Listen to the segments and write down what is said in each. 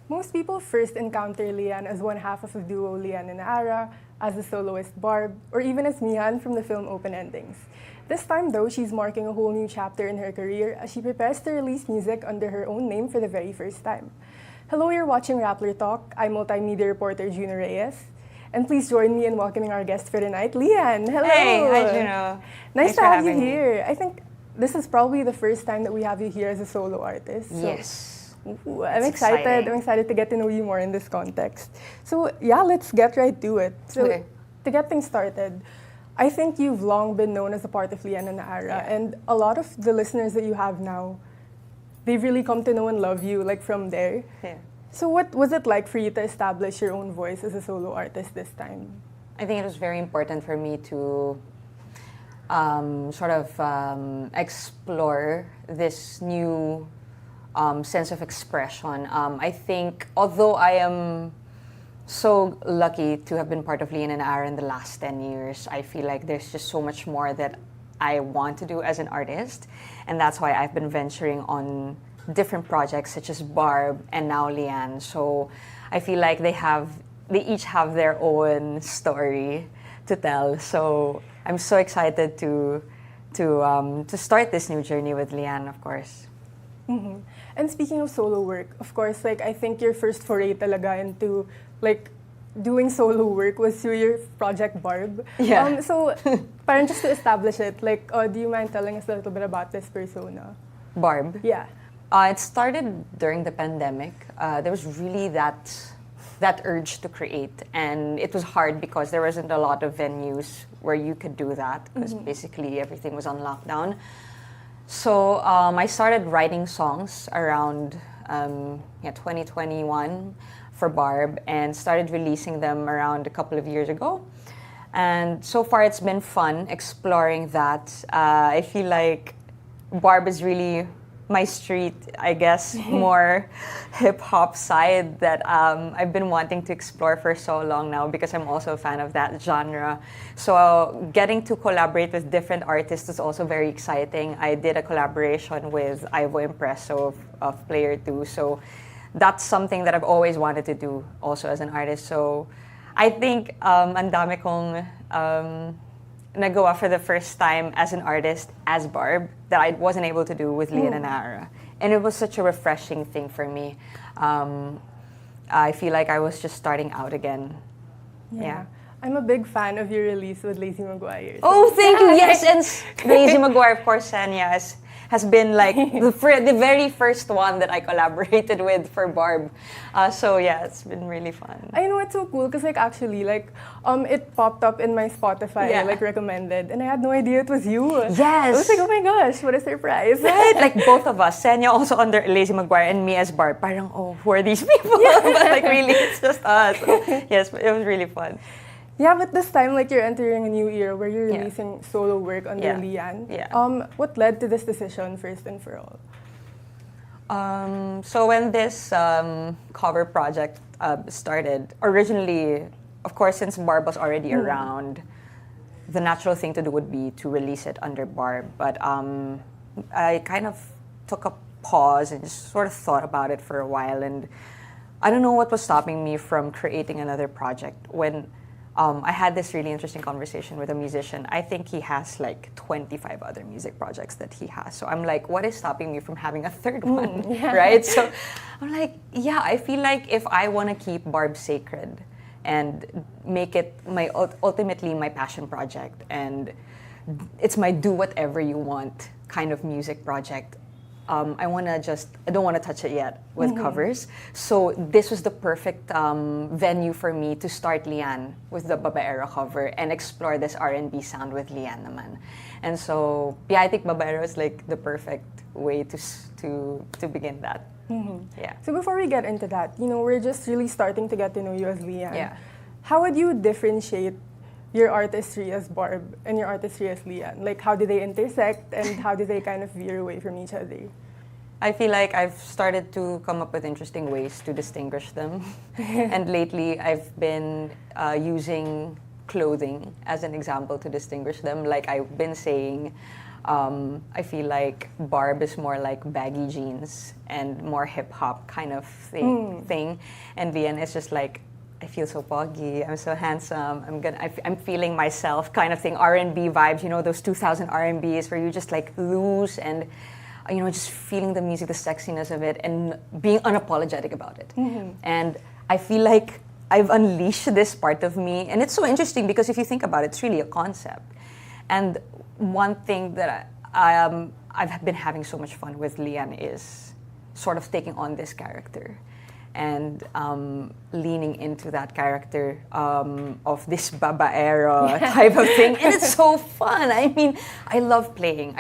Most people first encounter Leanne as one half of the duo Leanne and Naara, as the soloist Barb, or even as Mihan from the film Open Endings. This time though, she's marking a whole new chapter in her career as she prepares to release music under her own name for the very first time. Hello, you're watching Rappler Talk. I'm multimedia reporter Juno Reyes. And please join me in welcoming our guest for tonight, Leanne. Hello! Hey, hi Juno. Nice Thanks to for have you having me. here. I think this is probably the first time that we have you here as a solo artist. So, Yes. ooh, I'm It's excited. exciting. I'm excited to get to know you more in this context. So yeah, let's get right to it. So Okay. to get things started, I think you've long been known as a part of Leanne and Naara, Yeah. and a lot of the listeners that you have now, they've really come to know and love you like from there. Yeah. So what was it like for you to establish your own voice as a solo artist this time? I think it was very important for me to explore this new sense of expression. I think, although I am so lucky to have been part of Leanne and Naara in the last 10 years, I feel like there's just so much more that I want to do as an artist. And that's why I've been venturing on different projects such as Barb and now Leanne. So I feel like they each have their own story to tell. So I'm so excited to start this new journey with Leanne, of course. Mm-hmm. And speaking of solo work, of course, like I think your first foray talaga into like doing solo work was through your project Barb. Yeah. So, parang just to establish it, like, do you mind telling us a little bit about this persona? Barb. Yeah. It started during the pandemic. There was really that urge to create, and it was hard because there wasn't a lot of venues where you could do that because basically everything was on lockdown. So I started writing songs around 2021 for Barb and started releasing them around a couple of years ago. And so far it's been fun exploring that. I feel like Barb is really my street, I guess, more hip-hop side that I've been wanting to explore for so long now because I'm also a fan of that genre. So getting to collaborate with different artists is also very exciting. I did a collaboration with Ivo Impresso of Player 2. So that's something that I've always wanted to do also as an artist. So I think ang dami kong nagawa for the first time as an artist, as Barb, that I wasn't able to do with Leanne and Naara. And it was such a refreshing thing for me. I feel like I was just starting out again. Yeah. I'm a big fan of your release with Lazy Maguire. Oh, thank you. Yes, and Lazy Maguire, of course, Sanya has been like the very first one that I collaborated with for Barb. So yeah, it's been really fun. I know, it's so cool because like actually like it popped up in my Spotify like recommended, and I had no idea it was you. Yes. I was like, oh my gosh, what a surprise. Right? Like both of us, Senya also under Lazy Maguire and me as Barb. Parang, oh, who are these people? But like really, it's just us. Yes, it was really fun. Yeah, but this time, like, you're entering a new era where you're releasing solo work under Leanne. Yeah. What led to this decision, first and for all? So when this cover project started, originally, of course, since Barb was already around, the natural thing to do would be to release it under Barb. But I kind of took a pause and just sort of thought about it for a while. And I don't know what was stopping me from creating another project when I had this really interesting conversation with a musician. I think he has like 25 other music projects that he has. So I'm like, what is stopping me from having a third one, right? So I'm like, yeah, I feel like if I want to keep Barb sacred and make it ultimately my passion project, and it's my do whatever you want kind of music project, I don't want to touch it yet with covers. So this was the perfect venue for me to start Leanne with the Babaero cover and explore this R&B sound with Leanne naman. And so, yeah, I think Babaero is like the perfect way to begin that. Yeah. So before we get into that, we're just really starting to get to know you as Leanne. Yeah. How would you differentiate your artistry as Barb and your artistry as Leanne? Like, how do they intersect and how do they kind of veer away from each other? I feel like I've started to come up with interesting ways to distinguish them. And lately, I've been using clothing as an example to distinguish them. Like I've been saying, I feel like Barb is more like baggy jeans and more hip hop kind of thing, and Leanne is just like, I feel so poggy, I'm so handsome, I'm feeling myself kind of thing, R&B vibes, you know, those 2000 R&Bs where you just like lose and, you know, just feeling the music, the sexiness of it, and being unapologetic about it. And I feel like I've unleashed this part of me, and it's so interesting because if you think about it, it's really a concept. And one thing that I've been having so much fun with Leanne is sort of taking on this character and leaning into that character of this babaero type of thing, and it's so fun. I mean, I love playing,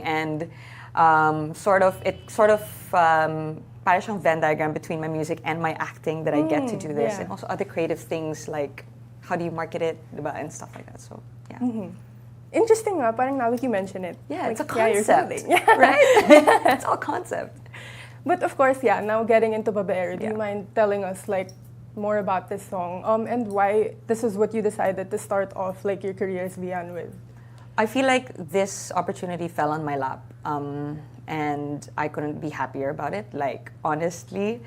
and parang siyang Venn diagram between my music and my acting that I get to do this, and also other creative things like how do you market it, diba, and stuff like that. So yeah. Interesting nga, parang now that you mention it. Yeah, like, it's a concept, yeah, right? It's all concept. But of course, yeah, now getting into Babaero, do you mind telling us like more about this song and why this is what you decided to start off like your career as Leanne with? I feel like this opportunity fell on my lap, and I couldn't be happier about it. Like, honestly,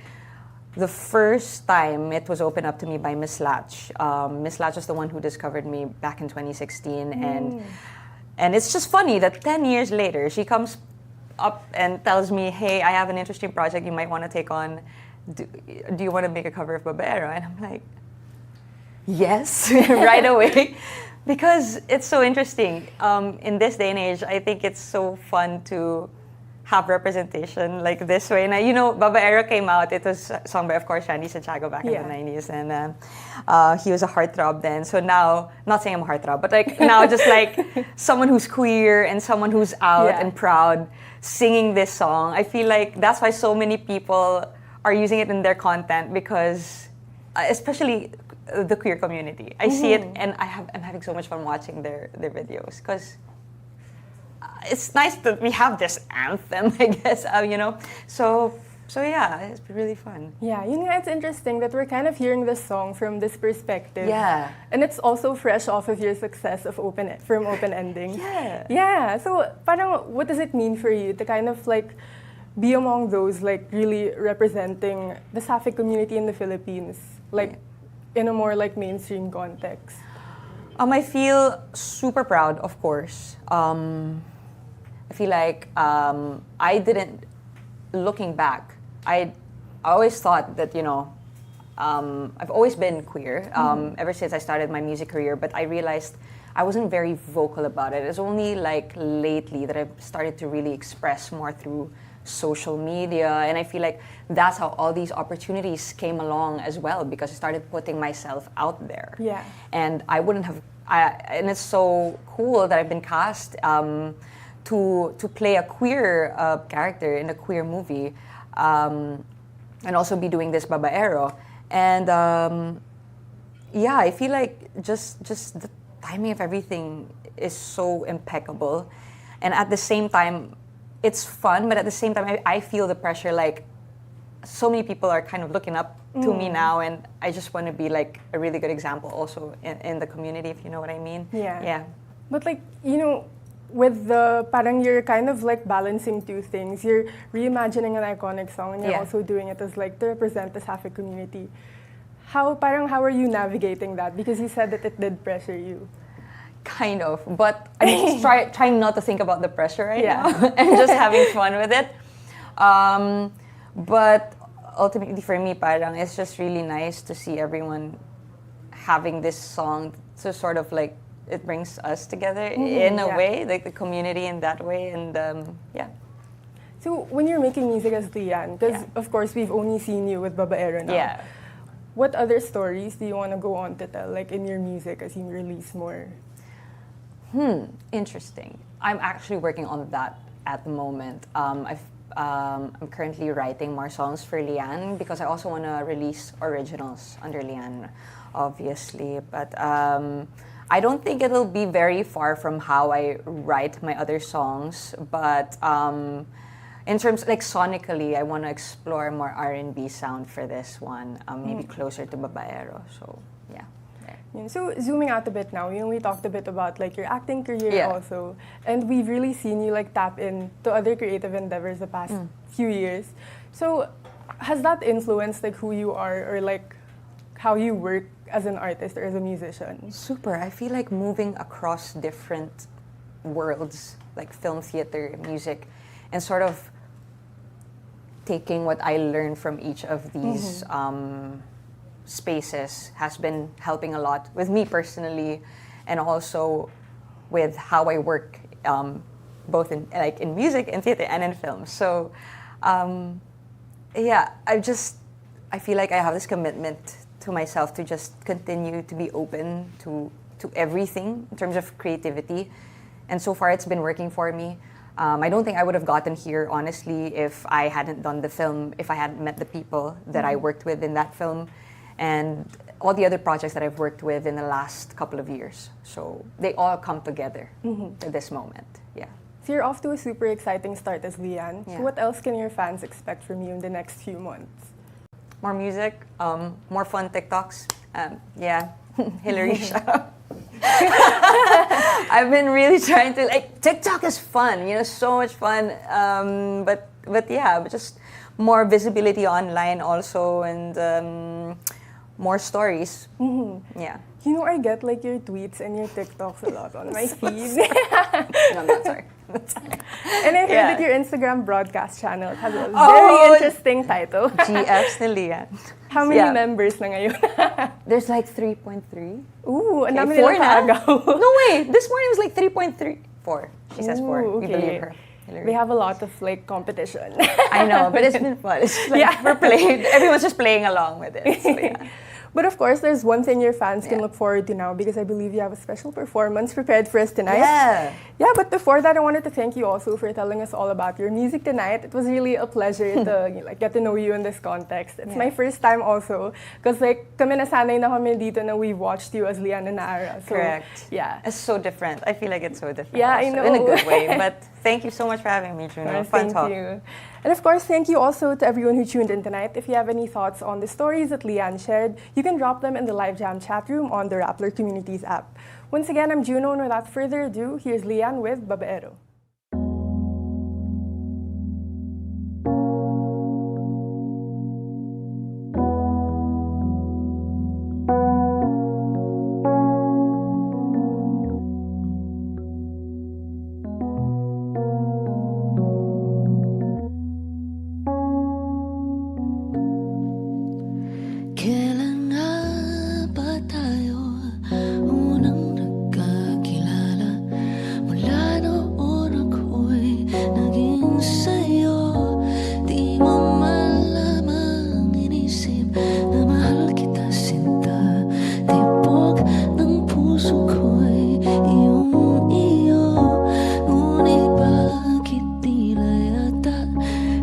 the first time it was opened up to me by Miss Latch. Miss Latch was the one who discovered me back in 2016, and it's just funny that 10 years later, she comes up and tells me, hey, I have an interesting project you might want to take on. Do you want to make a cover of Babaero? And I'm like, yes, right away. Because it's so interesting. In this day and age, I think it's so fun to have representation like this way. And you know, Babaero came out, it was sung by, of course, Randy Santiago back in the 90s. And he was a heartthrob then. So now, not saying I'm a heartthrob, but like now just like someone who's queer and someone who's out and proud singing this song. I feel like that's why so many people are using it in their content because, especially the queer community. I see it and I'm having so much fun watching their videos because it's nice that we have this anthem, I guess, you know. So yeah, it's been really fun. Yeah, you know, it's interesting that we're kind of hearing this song from this perspective. Yeah. And it's also fresh off of your success of Open Ending. Yeah. Yeah. So, parang, what does it mean for you to kind of like be among those like really representing the Sapphic community in the Philippines, like in a more like mainstream context? I feel super proud, of course. I feel like looking back, I always thought that, you know, I've always been queer ever since I started my music career, but I realized I wasn't very vocal about it. It's only like lately that I've started to really express more through social media, and I feel like that's how all these opportunities came along as well, because I started putting myself out there. Yeah. And I wouldn't have, and it's so cool that I've been cast to play a queer character in a queer movie, and also be doing this Babaero. And yeah, I feel like just the timing of everything is so impeccable, and at the same time, it's fun, but at the same time, I feel the pressure. Like, so many people are kind of looking up to me now, and I just want to be like a really good example also in the community, if you know what I mean. Yeah. Yeah. But like, you know, with the, parang you're kind of like balancing two things. You're reimagining an iconic song, and you're also doing it as like to represent the Sapphic community. How are you navigating that? Because you said that it did pressure you. Kind of, but I'm just trying not to think about the pressure right now and just having fun with it. But ultimately for me, parang it's just really nice to see everyone having this song to sort of like, it brings us together in a way, like the community in that way, and yeah. So when you're making music as Leanne, because of course we've only seen you with Babaero now. Yeah. What other stories do you want to go on to tell, like in your music as you release more? Interesting. I'm actually working on that at the moment. I'm currently writing more songs for Leanne because I also want to release originals under Leanne, obviously. But I don't think it'll be very far from how I write my other songs. But in terms, like sonically, I want to explore more R&B sound for this one, maybe closer to Babaero. So, yeah. So zooming out a bit now, we talked a bit about like your acting career Yeah. also, and we've really seen you like tap into other creative endeavors the past few years. So has that influenced like who you are or like how you work as an artist or as a musician? Super. I feel like moving across different worlds, like film, theater, music, and sort of taking what I learned from each of these spaces has been helping a lot with me personally, and also with how I work, both in music, in theater, and in film. So, yeah, I feel like I have this commitment to myself to just continue to be open to everything in terms of creativity, and so far it's been working for me. I don't think I would have gotten here, honestly, if I hadn't done the film, if I hadn't met the people that I worked with in that film, and all the other projects that I've worked with in the last couple of years. So they all come together to this moment. Yeah. So you're off to a super exciting start as Leanne. Yeah. So what else can your fans expect from you in the next few months? More music, more fun TikToks. Yeah, Hillary Shah. I've been really trying to, like, TikTok is fun, so much fun. But just more visibility online also, and more stories. Yeah. I get like your tweets and your TikToks a lot on my feed. No, I'm not sorry. And I heard that your Instagram broadcast channel has a very interesting title. GFs ni Leanne. How many members na ngayon? There's like 3.3. Ooh, ang dami Four nila na? kaagaw. No way! This morning was like 3.3. 4. She says 4. Ooh, We okay. believe her. Hillary. They have a lot of like competition. I know, but it's been fun. It's just like we're playing. Everyone's just playing along with it. So, yeah. But of course, there's one thing your fans can look forward to now, because I believe you have a special performance prepared for us tonight. Yeah. Yeah, but before that, I wanted to thank you also for telling us all about your music tonight. It was really a pleasure to get to know you in this context. It's my first time also, because like kami nasanay na kami dito na we watched you as Leanne and Naara. So, Correct. Yeah. It's so different. I feel like it's so different. Yeah, also, I know. in a good way. But thank you so much for having me, Juno. Fun Thank talk. you. And of course, thank you also to everyone who tuned in tonight. If you have any thoughts on the stories that Leanne shared, you can drop them in the Live Jam chat room on the Rappler Communities app. Once again, I'm Juno, and without further ado, here's Leanne with Babaero. Kailan nga ba tayo unang nagkakilala? Mula noon ako'y naging sa'yo. Di mo malamang inisip na mahal kita, sinta. Tibok ng puso ko'y iyong-iyo. Ngunit bakit tila yata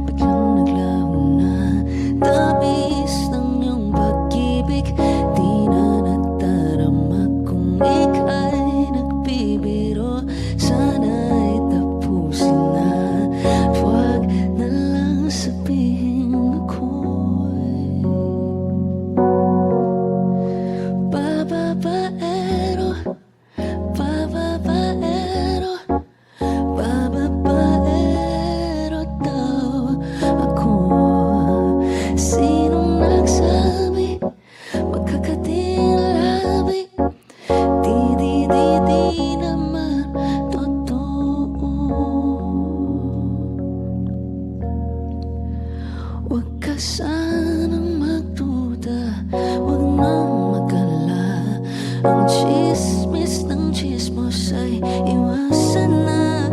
biglang naglaho na tamis ng iyong pag-ibig? Di na natarama kung ika'y nagbibiro. Sana'y tapusin na, huwag na lang sabihin ako'y babaero, babaero, babaero daw ako. Sinong nagsabi magkakatilabi? Di naman totoo. Huwag ka sanang magduda, huwag nang mag-alala. Ang chismis ng chismos ay iwasan na.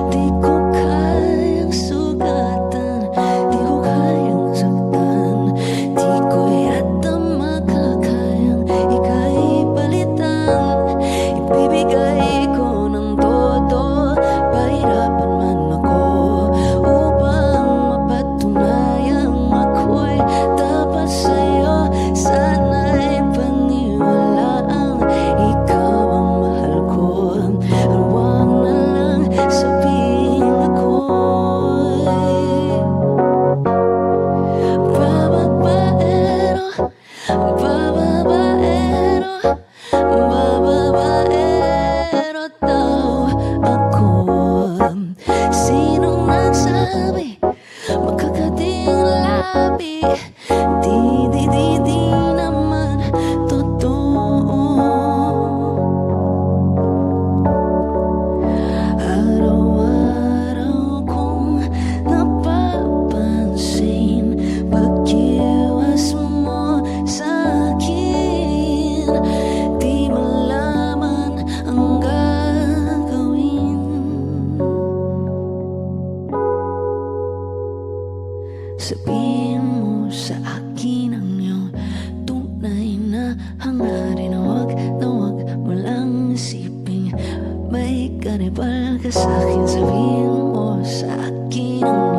Di ko kayang sugatan, di ko kayang saktan. Di ko yata makakayang ika'y palitan. Ibibigay ko ng todo, pahirapan man ako upang mapatunayang ako'y Sabihin mo sa akin ang iyong tunay na hangarin. Huwag mo lang isipin may karibal ka sa'kin. Sabihin mo sa akin ang